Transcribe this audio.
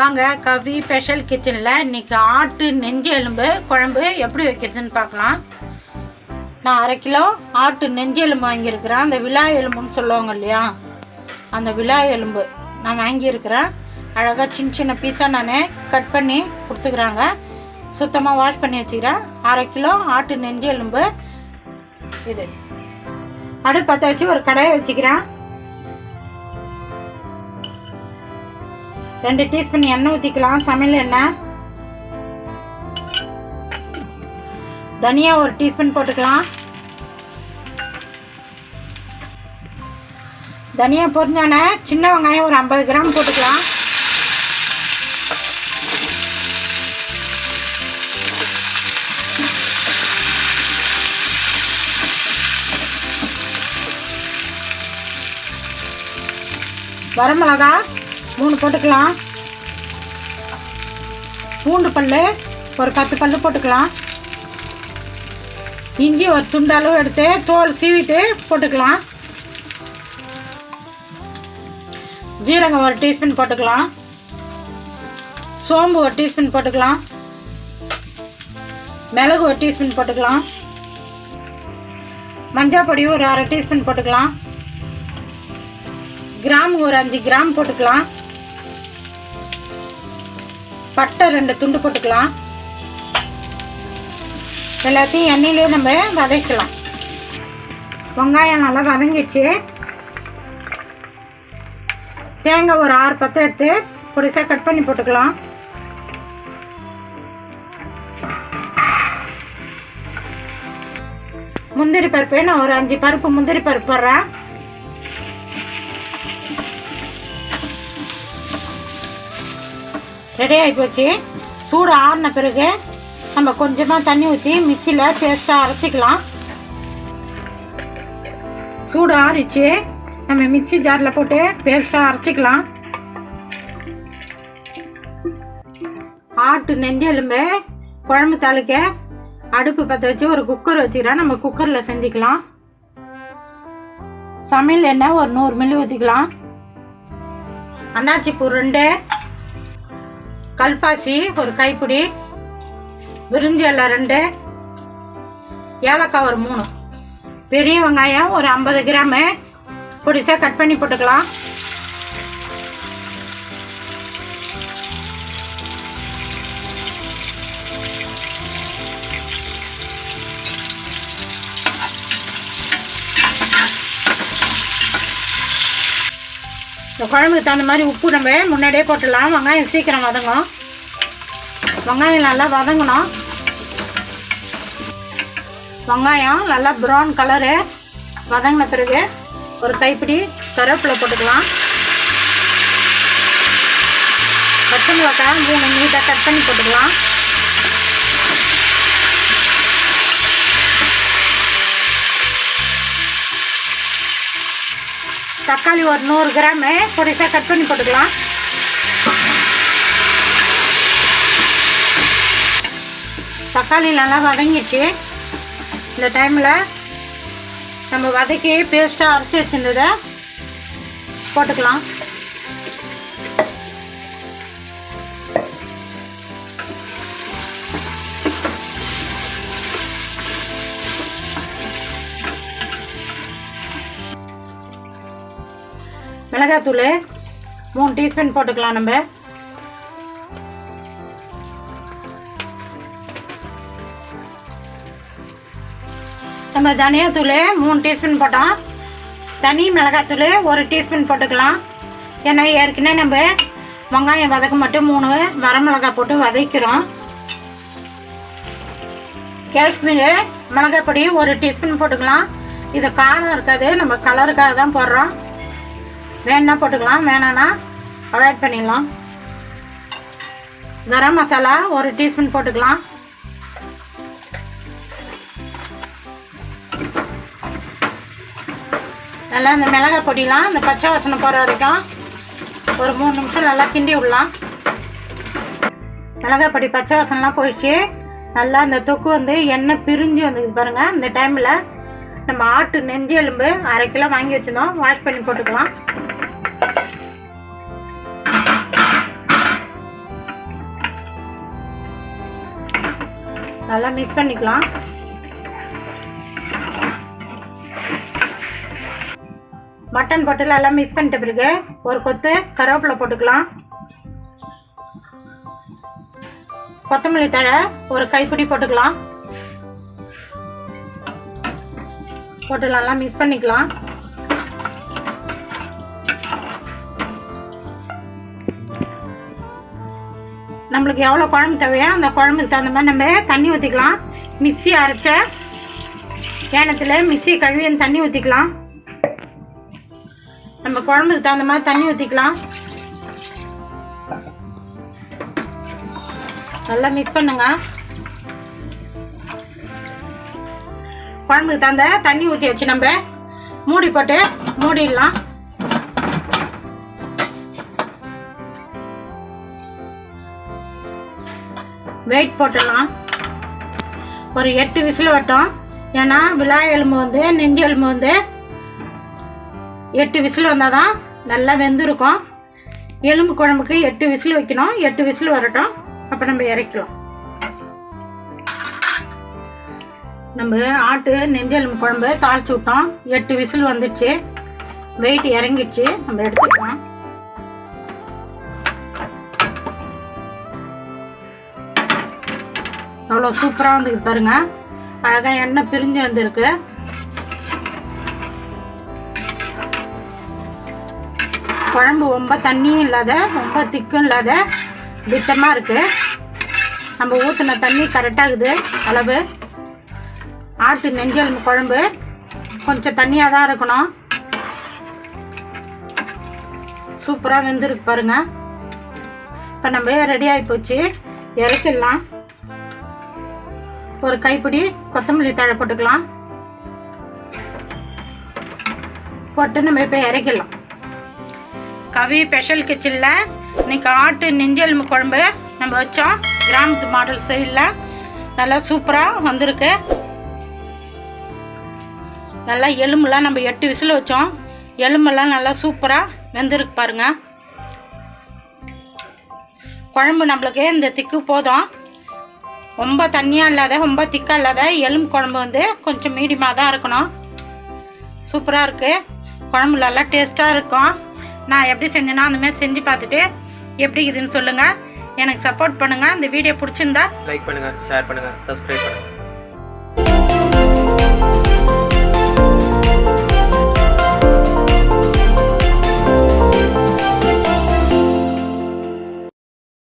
வாங்க கவி ஸ்பெஷல் கிச்சனில் இன்றைக்கி ஆட்டு நெஞ்சு எலும்பு குழம்பு எப்படி வைக்கிறதுன்னு பார்க்கலாம். நான் 1/2 கிலோ ஆட்டு நெஞ்சு எலும்பு வாங்கியிருக்கிறேன். அந்த விலா எலும்புன்னு சொல்லுவாங்க இல்லையா, அந்த விலா எலும்பு நான் வாங்கியிருக்கிறேன். அழகாக சின்ன சின்ன பீஸாக நான் கட் பண்ணி கொடுத்துக்கிறாங்க. சுத்தமாக வாஷ் பண்ணி வச்சுக்கிறேன். 1/2 கிலோ ஆட்டு நெஞ்சு எலும்பு. இது அடுப்பு பற்ற வச்சு ஒரு கடாயை வச்சுக்கிறேன். 2 டீஸ்பூன் எண்ணெய் ஊற்றிக்கலாம். சமையல் எண்ணெய். தனியா 1 டீஸ்பூன் போட்டுக்கலாம். தனியா பொரிஞ்சானே சின்ன வெங்காயம் ஒரு 50 கிராம் போட்டுக்கலாம். வரமிளகா 3 போட்டுக்கலாம். பூண்டு பல் ஒரு 10 பல் போட்டுக்கலாம். இஞ்சி ஒரு துண்டு அளவு எடுத்து தோல் சீவிட்டு போட்டுக்கலாம். ஜீரகம் 1 டீஸ்பூன் போட்டுக்கலாம். சோம்பு 1 டீஸ்பூன் போட்டுக்கலாம். மிளகு 1 டீஸ்பூன் போட்டுக்கலாம். மஞ்சள் பொடி ஒரு 1/2 டீஸ்பூன் போட்டுக்கலாம். கிராம் ஒரு 5 கிராம் போட்டுக்கலாம். பட்டை 2 துண்டு போட்டுக்கலாம். எல்லாத்தையும் எண்ணெயிலே நம்ம வதக்கலாம். வெங்காயம் நல்லா வதங்கிடுச்சு. தேங்காய் ஒரு 6-10 எடுத்து பொடிசாக கட் பண்ணி போட்டுக்கலாம். முந்திரி பருப்பு நான் ஒரு 5 பருப்பு முந்திரி பருப்பு போடுறேன். ரெடி ஆகி போச்சு. சூடு ஆறின பிறகு நம்ம கொஞ்சமாக தண்ணி ஊற்றி மிக்சியில் பேஸ்ட்டாக அரைச்சிக்கலாம். சூடு ஆறிச்சு. நம்ம மிக்சி ஜாரில் போட்டு பேஸ்ட்டாக அரைச்சிக்கலாம். ஆட்டு நெஞ்செலும்பு குழம்பு தாளிக்க அடுப்பு பற்ற வச்சு ஒரு குக்கர் வச்சுக்கிறேன். நம்ம குக்கரில் செஞ்சுக்கலாம். சமையல் எண்ணெய் ஒரு 100 மில்லி ஊற்றிக்கலாம். அன்னாச்சி பூ 2, கல்பாசி ஒரு கைப்பிடி, விரிஞ்சி இலை 2, ஏலக்காய் ஒரு 3, பெரிய வெங்காயம் ஒரு 50 கிராமு பொடிசாக கட் பண்ணி போட்டுக்கலாம். இந்த குழம்புக்கு தகுந்த மாதிரி உப்பு நம்ம முன்னாடியே போட்டுடலாம். வெங்காயம் சீக்கிரம் வதங்கும். வெங்காயம் நல்லா வதங்கணும். வெங்காயம் நல்லா ப்ரௌன் கலரு வதங்கின பிறகு ஒரு கைப்பிடி கருவேப்பிலை போட்டுக்கலாம். பச்சை மிளகாய் 3 நீட்டாக கட் பண்ணி போட்டுக்கலாம். தக்காளி ஒரு 100 கிராமு பொடிசாக கட் பண்ணி போட்டுக்கலாம். தக்காளி நல்லா வதங்கிடுச்சு. இந்த டைமில் நம்ம வதக்கி பேஸ்ட்டாக அரைச்சி வச்சுருந்ததை போட்டுக்கலாம். மிளகாத்தூள் 3 டீஸ்பூன் போட்டுக்கலாம். நம்ம தனியாத்தூள் 3 டீஸ்பூன் போட்டோம். தனி மிளகாத்தூள் 1 டீஸ்பூன் போட்டுக்கலாம். ஏன்னா ஏற்கனவே நம்ம வெங்காயம் வதக்க மட்டும் 3 வரமிளகாய் போட்டு வதக்கிறோம். காஷ்மீர் மிளகாய் பொடி 1 டீஸ்பூன் போட்டுக்கலாம். இது காரம் இருக்காது, நம்ம கலருக்காக தான் போடுறோம். வேணுன்னா போட்டுக்கலாம், வேணான்னா அவாய்ட் பண்ணிடலாம். கரம் மசாலா 1 டீஸ்பூன் போட்டுக்கலாம். நல்லா இந்த மிளகாய் பொடியெலாம் இந்த பச்சை வாசனை போகிற வரைக்கும் ஒரு 3 நிமிஷம் நல்லா கிண்டி விடலாம். மிளகாய் பொடி பச்சை வாசனைலாம் போயிடுச்சு. நல்லா இந்த தொக்கு எண்ணெய் பிரிஞ்சு வந்துக்குது பாருங்கள். இந்த டைமில் நம்ம ஆட்டு நெஞ்சு எலும்பு 1/2 கிலோ வாங்கி வச்சுருந்தோம். வாஷ் பண்ணி போட்டுக்கலாம். நல்லா மிக்ஸ் பண்ணிக்கலாம். மட்டன் போட்டு நல்லா மிக்ஸ் பண்ணிட்ட பிறகு ஒரு கொத்து கருவேப்பிலை போட்டுக்கலாம். கொத்தமல்லி தழை ஒரு கைப்பிடி போட்டுக்கலாம். போட்டு நல்லா மிக்ஸ் பண்ணிக்கலாம். நம்மளுக்கு எவ்வளோ குழம்பு தேவையோ அந்த குழம்புக்கு தகுந்த மாதிரி நம்ம தண்ணி ஊற்றிக்கலாம். மிக்ஸி அரைச்ச ஏனத்தில் மிக்ஸி கழுவி தண்ணி ஊற்றிக்கலாம். நம்ம குழம்புக்கு தகுந்த மாதிரி தண்ணி ஊற்றிக்கலாம். நல்லா மிக்ஸ் பண்ணுங்க. குழம்புக்கு தகுந்த தண்ணி ஊற்றி வச்சு நம்ம மூடி போட்டு மூடிடலாம். வெயிட் போட்டுடலாம். ஒரு 8 விசில் வரட்டும். ஏன்னா விலாய் எலும்பு வந்து நெஞ்சு எலும்பு வந்து 8 விசில் வந்தால் தான் நல்லா வெந்திருக்கும். எலும்பு குழம்புக்கு 8 விசில் வைக்கணும். 8 விசில் வரட்டும். அப்போ நம்ம இறக்கலாம். நம்ம ஆட்டு நெஞ்செலும்பு குழம்பு தாளிச்சு விட்டோம். 8 விசில் வந்துடுச்சு. வெயிட் இறங்கிடுச்சு. நம்ம எடுத்துக்கலாம். அவ்வளோ சூப்பராக வந்துருக்கு பாருங்க. அழகாக எண்ணெய் பிரிஞ்சு வந்திருக்கு. குழம்பு ரொம்ப தண்ணியும் இல்லாத ரொம்ப திக்கும் இல்லாத திட்டமாக இருக்குது. நம்ம ஊற்றின தண்ணி கரெக்டாகுது அளவு. ஆட்டு நெஞ்செலும்பு குழம்பு கொஞ்சம் தண்ணியாக தான் இருக்கணும். சூப்பராக வெந்திருக்கு பாருங்க. இப்போ நம்ம ரெடி ஆகி போச்சு. இறக்கிடலாம். ஒரு கைப்பிடி கொத்தமல்லி தழை போட்டுக்கலாம். போட்டு நம்ம இப்போ இறக்கிடலாம். கவி ஸ்பெஷல் கிச்சனில் இன்னைக்கு ஆட்டு நெஞ்செலும்பு குழம்பு நம்ம வச்சோம். கிராமத்து மாடல் சைடில் நல்லா சூப்பராக வந்திருக்கு. நல்லா எலும்புலாம் நம்ம 8 விசில் வச்சோம். எலும்பெல்லாம் நல்லா சூப்பராக வெந்திருக்கு பாருங்க. குழம்பு நம்மளுக்கு இந்த திக்கு போதும். ரொம்ப தண்ணியாக இல்லாத ரொம்ப திக்காக இல்லாத எலும்பு குழம்பு வந்து கொஞ்சம் மீடியமாக தான் இருக்கணும். சூப்பராக இருக்குது. குழம்பு நல்லா டேஸ்ட்டாக இருக்கும். நான் எப்படி செஞ்சேன்னா அந்தமாதிரி செஞ்சு பார்த்துட்டு எப்படி இதுன்னு சொல்லுங்கள். எனக்கு சப்போர்ட் பண்ணுங்கள். இந்த வீடியோ பிடிச்சிருந்தா லைக் பண்ணுங்கள், ஷேர் பண்ணுங்கள், சப்ஸ்கிரைப் பண்ணுங்கள்.